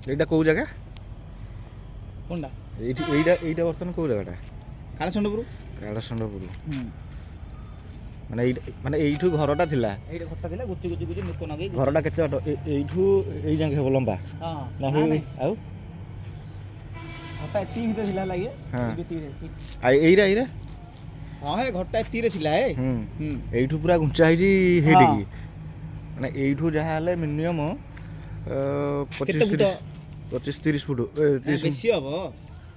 এইটা কোউ জায়গা? কোনটা? এইটা বর্তমান কোউ জায়গাটা? কাଳେସଣ୍ଡପୁର। କାଳସଣ୍ଡପୁର। ମାନେ ଏଇଠୁ ଘରଟା ଥିଲା? ଏଇଟା ଘରଟା ଥିଲା, ଗୁଚି ଲୋକ ନଗେଇ। ଘରଟା କେତେ ବାଟ ଏଇଠୁ ଏଇ ଯାକେ ହେବ ଲମ୍ବା? ହଁ ନା ଆଉ ଘରଟା ଏତିକି ଭିତରେ ଥିଲା ହେଲା ଇଏ। ଆଉ ଏଇରା ହଁ ହେ ଘରଟା ଏତିକିରେ ଥିଲା ଏ। ଏଇଠୁ ପୁରା ଘୁଞ୍ଚା ହେଇଛି ହେଇଠିକି। ମାନେ ଏଇଠୁ ଯାହା ହେଲେ ମିନିମମ୍ 25-30 ଫୁଟ। ବେଶୀ ହବ,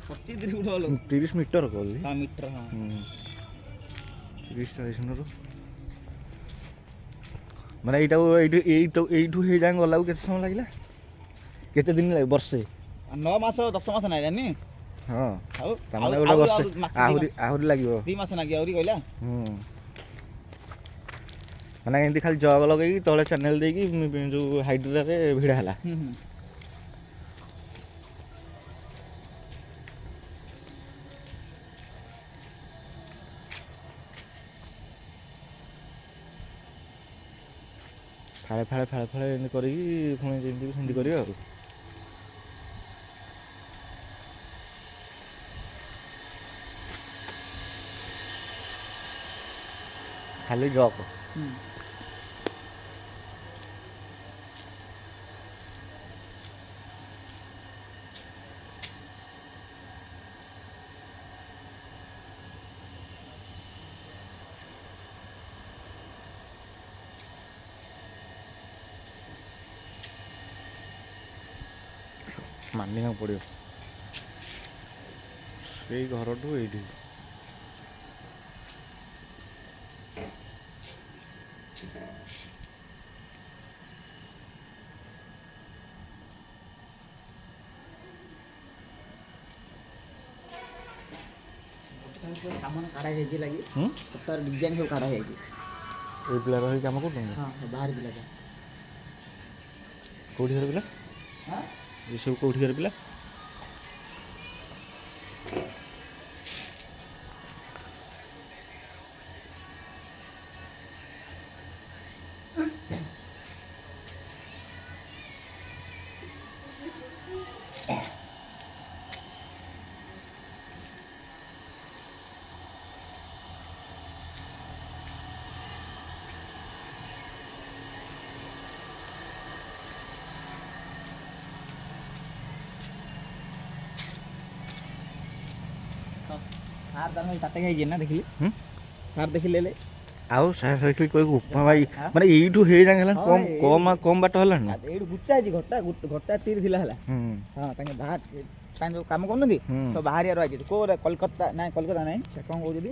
25-30 ଫୁଟ ହବ। 30 ମିଟର କହିଲି। ହଁ ମିଟର, ହଁ 30-40 ମିଟର। ମାନେ ଏଇଟାକୁ ଏଇଠୁ ହେଇ ଯାଏଁ ଗଲାକୁ କେତେ ସମୟ ଲାଗିଲା? କେତେ ଦିନ ଲାଗେ? ବର୍ଷେ? 9 ମାସ 10 ମାସ ନାଇଲାନି। ହଁ ଆଉ ତାମାନେ ଗୋଟେ ବର୍ଷେ ଆହୁରି ଲାଗିବ। 2 ମାସ ଲାଗିବ ଆହୁରି କହିଲା। ମାନେ ଏମିତି ଖାଲି ଜଗ ଲଗେଇକି ତଳେ ଚ୍ୟାନେଲ ଦେଇକି ଯେଉଁ ହାଇଡ୍ରାରେ ଭିଡ଼ା ହେଲା। ଫାଳେ ଏମିତି କରିକି ପୁଣି ଯେମିତି ସେମିତି କରିବେ ଆଉ। ଖାଲି ଜକ୍। ମାନିବାକୁ ପଡ଼ିବ ସେଇ ଘରଠୁ ଏଇଠି। ସାମାନ କାଢ଼ା ହେଇଛି ଲାଗି। ତାର ଡିଜାଇନ ସବୁ କାଢ଼ା ହେଇଛି। ଏଇ ପିଲା ରହି କାମ କରୁଛନ୍ତି? ହଁ ବାହାର ପିଲାଟା। କୋଉଠିକାର ପିଲା? ଏସବୁ କୋଉଠିକାର ପିଲା? ସାର୍ ତାର ତାଟେ ଖାଇଛି ନା ଦେଖିଲି। ସାର୍ ଦେଖିଲେ ଆଉ ସାର୍ ଦେଖିଲି କହିବୁ ଉପମା ଭାଇ ମାନେ ଏଇଠୁ ହେଇଯାଏ ହେଲାଣି କମ୍ ବାଟ ହେଲାଣି ନା? ଏଇଠୁ ଗୁଚା ହେଇଛି ଘରଟା ତୀର ଥିଲା ହେଲା। ହଁ ତାଙ୍କେ ବାହାର ତାଙ୍କେ ଯେଉଁ କାମ କରୁନାହାନ୍ତି ସବୁ ବାହାରିଆରୁ ଆଇଛନ୍ତି। କେଉଁଟା କୋଲକାତା ନାହିଁ ସେ କ'ଣ କହୁଛନ୍ତି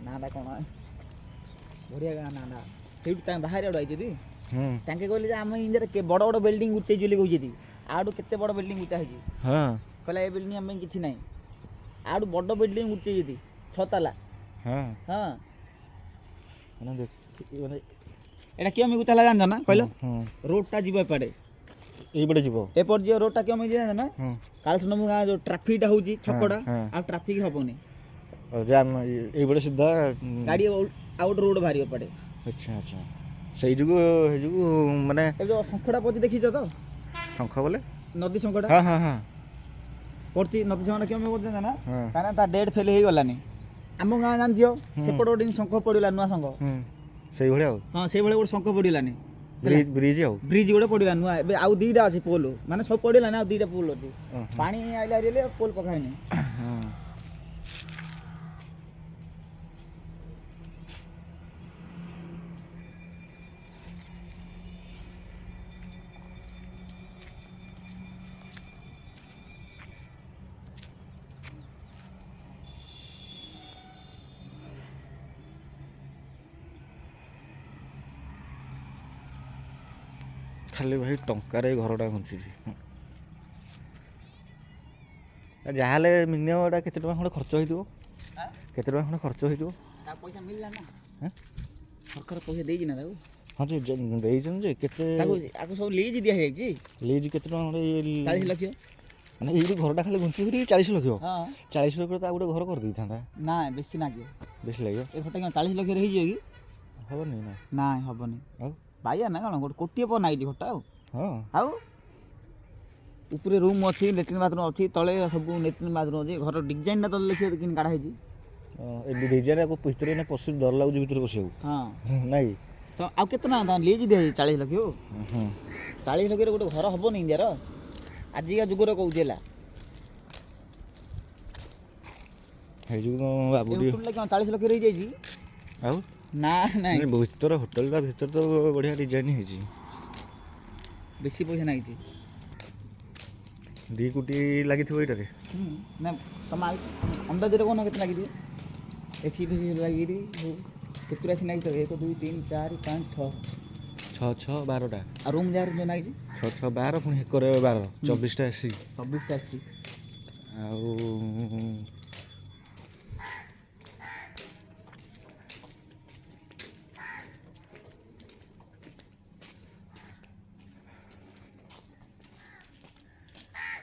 ନାଁଟା କ'ଣ ବଢ଼ିଆ ଗାଁ ନାଁଟା। ସେଇଠୁ ତାଙ୍କେ ବାହାରିଆଡ଼ୁ ଆଇଛନ୍ତି। ତାଙ୍କେ କହିଲେ ଯେ ଆମ ଇଣ୍ଡିଆରେ ବଡ଼ ବଡ଼ ବିଲ୍ଡିଂ ଉଚ୍ଚେଇଛି ବୋଲି କହୁଛନ୍ତି। ଆଠୁ କେତେ ବଡ଼ ବିଲ୍ଡିଂ ଉଚ୍ଚା ହେଇଛି। କହିଲା ଏ ବିଲ୍ଡିଂ ଆମ ପାଇଁ କିଛି ନାହିଁ। ଆଠୁ ବଡ଼ ବିଲ୍ଡିଂ ଉଚ୍ଚେଇଛି 6 ତାଲା। ଏଇଟା କେମିତି ଉଚ୍ଚା ହେଲା ଜାଣିଛ ନା କହିଲ? ରୋଡ଼ଟା ଯିବ ଏପଟେ, ଏଇପଟେ ଯିବ, ଏପଟେ ଯିବ। ରୋଡ଼ଟା କେମିତି ଜାଣିଛ ନା? କାଳେସଣ୍ଡପୁର ଗାଁ ଯେଉଁ ଟ୍ରାଫିକଟା ହେଉଛି ଛକଟା ଆଉ ଟ୍ରାଫିକ ହେବନି। ଏଇପଟେ ସିଧା ଗାଡ଼ି ଆଉ ଗୋଟେ ରୋଡ଼ ବାହାରିବ ଏପଟେ। ଆଚ୍ଛା ସେଇ ଯୋଗୁଁ ମାନେ ଏ ଯେଉଁ ଶଙ୍ଖଟା ପଡ଼ିଛି ଦେଖିଛ ତ? ଶଙ୍ଖ ବୋଲେ ନଦୀ ଶଙ୍ଖଟା ପଡ଼ିଛି। ନଦୀ ଶଙ୍ଖଟା କେମିତି ପଡ଼ିଛି ନା? କାହିଁକିନା ତା ଡେଟ୍ ଫେଲ୍ ହେଇଗଲାନି। ଆମ ଗାଁ ଜାଣିଥିବ ସେପଟେ ଗୋଟେ ଶଙ୍ଖ ପଡ଼ିଲା, ନୂଆ ଶଙ୍ଖ ସେଇଭଳିଆ ଆଉ। ହଁ ସେଇଭଳିଆ ଗୋଟେ ଶଙ୍ଖ ପଡ଼ିଲାନି। ବ୍ରିଜ ଗୋଟେ ପଡ଼ିଲା ନୂଆ। ଏବେ ଆଉ 2ଟା ଅଛି ପୋଲ, ମାନେ ସବୁ ପଡ଼ିଲାନି, ଆଉ 2ଟା ପୋଲ ଅଛି। ପାଣି ଆଇଲା ହେଲେ ପୋଲ ପକାଇନି। ଖାଲି ଭାଇ ଟଙ୍କାରେ ଘରଟା ଘୁଞ୍ଚିଛି। ଯାହାହେଲେ ମିନିମମ୍ ଏଇଟା କେତେ ଟଙ୍କା ଖଣ୍ଡେ ଖର୍ଚ୍ଚ ହେଇଥିବ? କେତେ ଟଙ୍କା ଖଣ୍ଡେ ଖର୍ଚ୍ଚ ହେଇଥିବ? ତା ପଇସା ମିଳିଲା ନା? ସରକାର ପଇସା ଦେଇଛି ନା ତାକୁ? ହଁ ଯେ ଦେଇଛନ୍ତି ଯେ କେତେ? ତାକୁ ସବୁ ଲିଜ୍ ଦିଆଯାଇଛି। ଲିଜ୍ କେତେ ଟଙ୍କା ଖଣ୍ଡେ? 40 ଲକ୍ଷ। ମାନେ ଏଇଠି ଘରଟା ଖାଲି ଘୁଞ୍ଚି କରି 40 ଲକ୍ଷ? 40 ଲକ୍ଷରେ ତ ଆଉ ଗୋଟେ ଘର କରିଦେଇଥାନ୍ତା। ନା ବେଶୀ ଲାଗିବ। ବେଶୀ ଲାଗିବ? ଏ ଘରଟା କ'ଣ 40 ଲକ୍ଷରେ ହେଇଯିବ କି? ହବନି ନା? ନାଇଁ ହବନି। ଆଉ ବାଇଆ ନା କ'ଣ? ଗୋଟେ କୋଟିଏ ପରେ ନାଗିଛି ଘରଟା। ଆଉ ଉପରେ ରୁମ୍ ଅଛି, ଲେଟ୍ରିନ୍ ବାଥରୁମ୍ ଅଛି, ତଳେ ସବୁ ଲେଟ୍ରିନ୍ ବାଥରୁମ୍ ଅଛି। ଘର ଡିଜାଇନଟା ତଳେ ଦେଖିବ କେମିତି କାଢ଼ା ହେଇଛି। ଏ ଡିଜାଇନ୍ ଆକୁ ଭିତରେ ଏଇନା ପଶି ଡର ଲାଗୁଛି ଭିତରେ ପଶିବାକୁ। ହଁ ନାଇଁ ତ ଆଉ କେତେ ଟଙ୍କା ଲିଜ୍ ଦିଆହେଇଛି? 40 ଲକ୍ଷ। ହଁ 40 ଲକ୍ଷରେ ଗୋଟେ ଘର ହବନି ଇଣ୍ଡିଆର ଆଜିକା ଯୁଗରେ କହୁଛି ହେଲା। ହେଇଯିବ ବାବୁ ଟିକେ ହୋଟେଲଟା କ'ଣ 40 ଲକ୍ଷରେ ହେଇଯାଇଛି? ଆଉ ନା ନାଇଁ, ଭିତର ହୋଟେଲଟା ଭିତରେ ତ ବଢ଼ିଆ ଡିଜାଇନ୍ ହେଇଛି। ବେଶୀ ପଇସା ନାଗିଛି। 2 କୋଟି ଲାଗିଥିବ ଏଇଟାରେ। ନା ତମ ଅନ୍ଦାଜରେ କହୁନ କେତେ ଲାଗିଥିବ? ଏସି ଫେସି ଲାଗିକିରି କେତେ ଆସି ନାଗିଥିବ? 1 2 3 4 5 6 6 6 12ଟା। ଆଉ ରୁମ୍ ଯାହାର ଯେଉଁ ନାଗିଛି 6 6 12 ପୁଣି ହେକରେ 12 24ଟା ଏସି। 24ଟା ଅଛି। ଆଉ